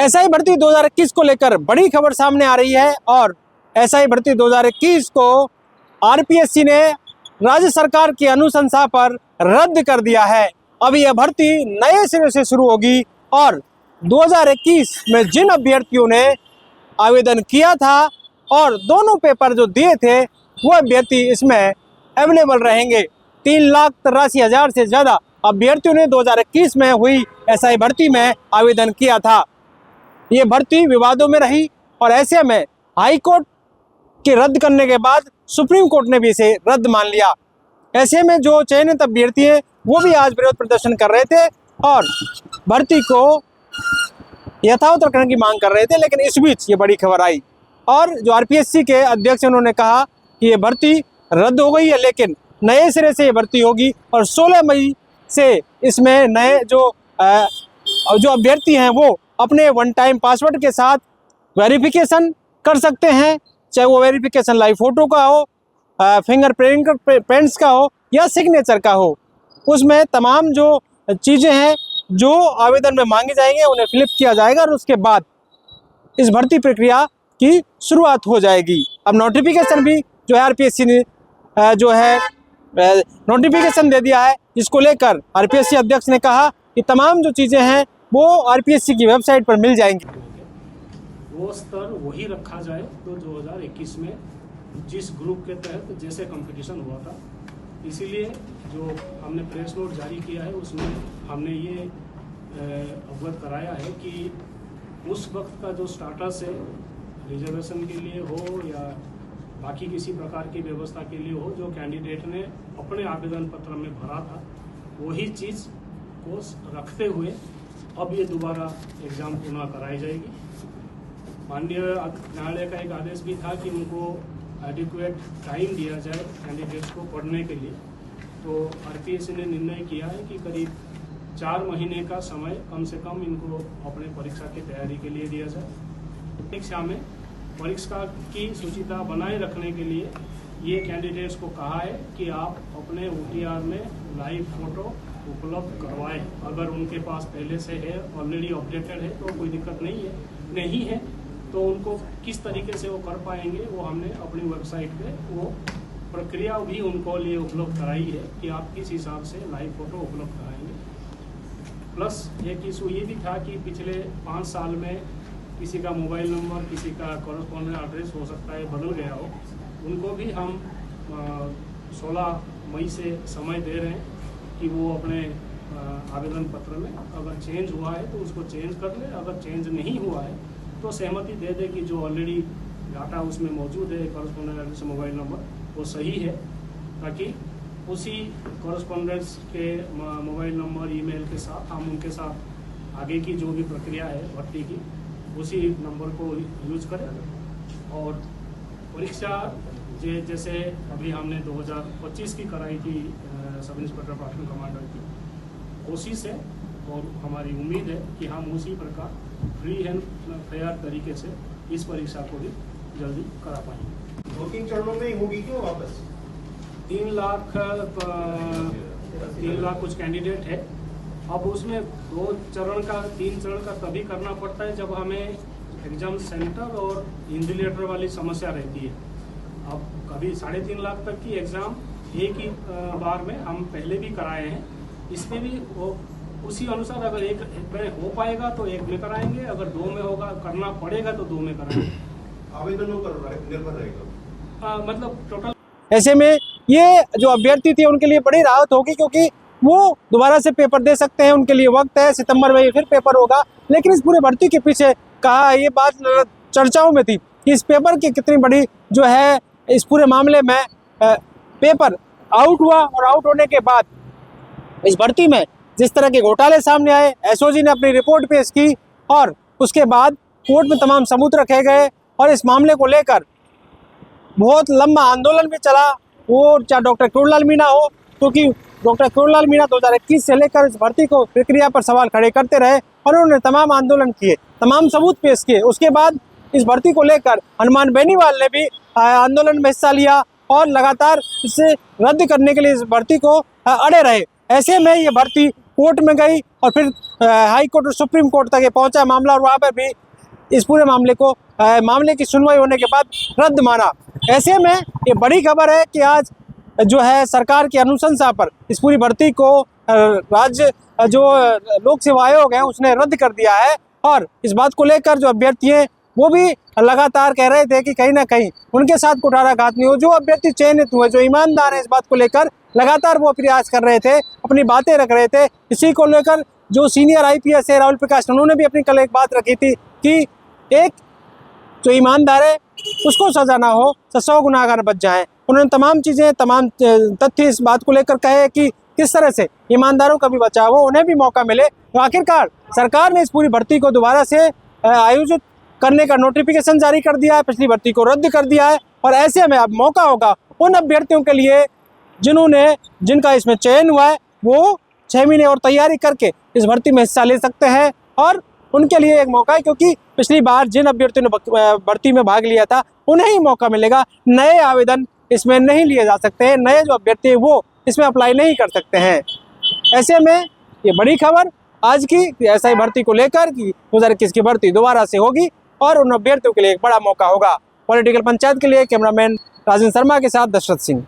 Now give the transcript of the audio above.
SI भर्ती 2021 को लेकर बड़ी खबर सामने आ रही है और एसआई भर्ती 2021 को आरपीएससी ने राज्य सरकार की अनुशंसा पर रद्द कर दिया है। अब यह भर्ती नए सिरे से शुरू होगी और 2021 में जिन अभ्यर्थियों ने आवेदन किया था और दोनों पेपर जो दिए थे वो अभ्यर्थी इसमें अवेलेबल रहेंगे। 3,83,000 से ज़्यादा अभ्यर्थियों ने 2021 में हुई एसआई भर्ती में आवेदन किया था। ये भर्ती विवादों में रही और ऐसे में हाई कोर्ट के रद्द करने के बाद सुप्रीम कोर्ट ने भी इसे रद्द मान लिया। ऐसे में जो चयनित अभ्यर्थी हैं वो भी आज विरोध प्रदर्शन कर रहे थे और भर्ती को यथावत रखने की मांग कर रहे थे। लेकिन इस बीच ये बड़ी खबर आई और जो आरपीएससी के अध्यक्ष उन्होंने कहा कि ये भर्ती रद्द हो गई है, लेकिन नए सिरे से ये भर्ती होगी और 16 मई से इसमें नए जो अभ्यर्थी हैं वो अपने वन टाइम पासवर्ड के साथ वेरिफिकेशन कर सकते हैं, चाहे वो वेरिफिकेशन लाइव फोटो का हो, फिंगरप्रिंट्स का हो या सिग्नेचर का हो। उसमें तमाम जो चीज़ें हैं जो आवेदन में मांगी जाएंगे उन्हें फिलअप किया जाएगा और उसके बाद इस भर्ती प्रक्रिया की शुरुआत हो जाएगी। अब नोटिफिकेशन भी जो है आरपीएससी ने जो है नोटिफिकेशन दे दिया है, जिसको लेकर आरपीएससी अध्यक्ष ने कहा कि तमाम जो चीज़ें हैं वो आरपीएससी की वेबसाइट पर मिल जाएंगी। वो स्तर वही रखा जाए तो 2021 में जिस ग्रुप के तहत जैसे कंपटीशन हुआ था। इसीलिए जो हमने प्रेस नोट जारी किया है उसमें हमने ये अवगत कराया है कि उस वक्त का जो स्टाटस है रिजर्वेशन के लिए हो या बाकी किसी प्रकार की व्यवस्था के लिए हो, जो कैंडिडेट ने अपने आवेदन पत्र में भरा था वही चीज़ को रखते हुए अब ये दोबारा एग्ज़ाम पुनः कराई जाएगी। माननीय न्यायालय का एक आदेश भी था कि उनको एडिक्वेट टाइम दिया जाए कैंडिडेट्स को पढ़ने के लिए। तो आरपीएससी ने निर्णय किया है कि करीब 4 महीने का समय कम से कम इनको अपने परीक्षा की तैयारी के लिए दिया जाए। परीक्षा में परीक्षा की शुचिता बनाए रखने के लिए ये कैंडिडेट्स को कहा है कि आप अपने OTR में लाइव फोटो उपलब्ध करवाएं। अगर उनके पास पहले से है, ऑलरेडी अपडेटेड है तो कोई दिक्कत नहीं है तो उनको किस तरीके से वो कर पाएंगे वो हमने अपनी वेबसाइट पे वो प्रक्रिया भी उनको लिए उपलब्ध कराई है कि आप किस हिसाब से लाइव फोटो उपलब्ध कराएंगे। प्लस एक इशू ये भी था कि पिछले 5 साल में किसी का मोबाइल नंबर, किसी का कॉरेस्पॉन्डेंट एड्रेस हो सकता है बदल गया हो, उनको भी हम 16 मई से समय दे रहे हैं कि वो अपने आवेदन पत्र में अगर चेंज हुआ है तो उसको चेंज कर ले, अगर चेंज नहीं हुआ है तो सहमति दे दे कि जो ऑलरेडी डाटा उसमें मौजूद है कॉरेस्पॉन्डेंट एड्रेस मोबाइल नंबर वो सही है, ताकि उसी कॉरेस्पॉन्डेंट्स के मोबाइल नंबर ईमेल के साथ हम उनके साथ आगे की जो भी प्रक्रिया है भर्ती की उसी नंबर को यूज करें। और परीक्षा जैसे अभी हमने 2025 की कराई थी सब इंस्पेक्टर प्लाटून कमांडर की, कोशिश है और हमारी उम्मीद है कि हम उसी प्रकार फ्री एंड फेयर तरीके से इस परीक्षा को भी जल्दी करा पाएंगे। 2-3 चरणों में ही होगी क्यों वापस? 3 लाख कुछ कैंडिडेट है। अब उसमें 3 चरण का तभी करना पड़ता है जब हमें एग्जाम सेंटर और इन्विजिलेटर वाली समस्या रहती है। अब कभी 3.5 लाख तक की एग्ज़ाम एक ही बार में हम पहले भी कराए हैं, इसमें भी वो उसी अनुसार अगर एक में हो पाएगा तो एक में कराएंगे, अगर 2 में होगा करना पड़ेगा तो 2 में कराएंगे। आवेदनों पर निर्भर रहेगा मतलब टोटल। ऐसे में ये जो अभ्यर्थी थे उनके लिए बड़ी राहत होगी क्योंकि वो दोबारा से पेपर दे सकते हैं, उनके लिए वक्त है, सितंबर में फिर पेपर होगा। लेकिन इस पूरे भर्ती के पीछे कहा ये बात चर्चाओं में थी कि इस पेपर की कितनी बड़ी जो है इस पूरे मामले में पेपर आउट हुआ और आउट होने के बाद इस भर्ती में जिस तरह के घोटाले सामने आए, एसओजी ने अपनी रिपोर्ट पेश की और उसके बाद कोर्ट में तमाम सबूत रखे गए और इस मामले को लेकर बहुत लंबा आंदोलन भी चला। वो चाहे डॉक्टर करुणलाल मीणा हो, क्योंकि डॉक्टर करुणलाल मीणा 2021 से लेकर इस भर्ती को प्रक्रिया पर सवाल खड़े करते रहे और उन्होंने तमाम आंदोलन किए, तमाम सबूत पेश किए। उसके बाद इस भर्ती को लेकर हनुमान बेनीवाल ने भी आंदोलन में हिस्सा लिया और लगातार इसे रद्द करने के लिए इस भर्ती को अड़े रहे। ऐसे में ये भर्ती कोर्ट में गई और फिर हाई कोर्ट और सुप्रीम कोर्ट तक ये पहुंचा मामला, और वहाँ पर भी इस पूरे मामले की सुनवाई होने के बाद रद्द माना। ऐसे में ये बड़ी खबर है कि आज जो है सरकार की अनुशंसा पर इस पूरी भर्ती को राज्य जो लोक सेवा आयोग है उसने रद्द कर दिया है। और इस बात को लेकर जो अभ्यर्थी हैं वो भी लगातार कह रहे थे कि कहीं ना कहीं उनके साथ कुठाराघात नहीं हो। जो अभ्यर्थी चयनित हुए, जो ईमानदार है, इस बात को लेकर लगातार वो प्रयास कर रहे थे, अपनी बातें रख रहे थे। इसी को लेकर जो सीनियर IPS है राहुल प्रकाश, उन्होंने भी अपनी कल एक बात रखी थी कि एक जो ईमानदार है उसको सजा ना हो, 100 गुनाहगार बच जाएं। उन्होंने तमाम चीज़ें, तमाम तथ्य इस बात को लेकर कहे कि किस तरह से ईमानदारों का भी बचाव हो, उन्हें भी मौका मिले। तो आखिरकार सरकार ने इस पूरी भर्ती को दोबारा से आयोजित करने का नोटिफिकेशन जारी कर दिया है, पिछली भर्ती को रद्द कर दिया है। और ऐसे में अब मौका होगा उन अभ्यर्थियों के लिए जिनका इसमें चयन हुआ है, वो 6 महीने और तैयारी करके इस भर्ती में हिस्सा ले सकते हैं। और उनके लिए एक मौका है, क्योंकि पिछली बार जिन अभ्यर्थियों ने भर्ती में भाग लिया था उन्हें ही मौका मिलेगा। नए आवेदन इसमें नहीं लिए जा सकते हैं, नए जो अभ्यर्थी हैं वो इसमें अप्लाई नहीं कर सकते हैं। ऐसे में ये बड़ी खबर आज की SI भर्ती को लेकर कि 2021 की भर्ती दोबारा से होगी और उन अभ्यर्थियों के लिए एक बड़ा मौका होगा। पॉलिटिकल पंचायत के लिए कैमरामैन राजेंद्र शर्मा के साथ दशरथ सिंह।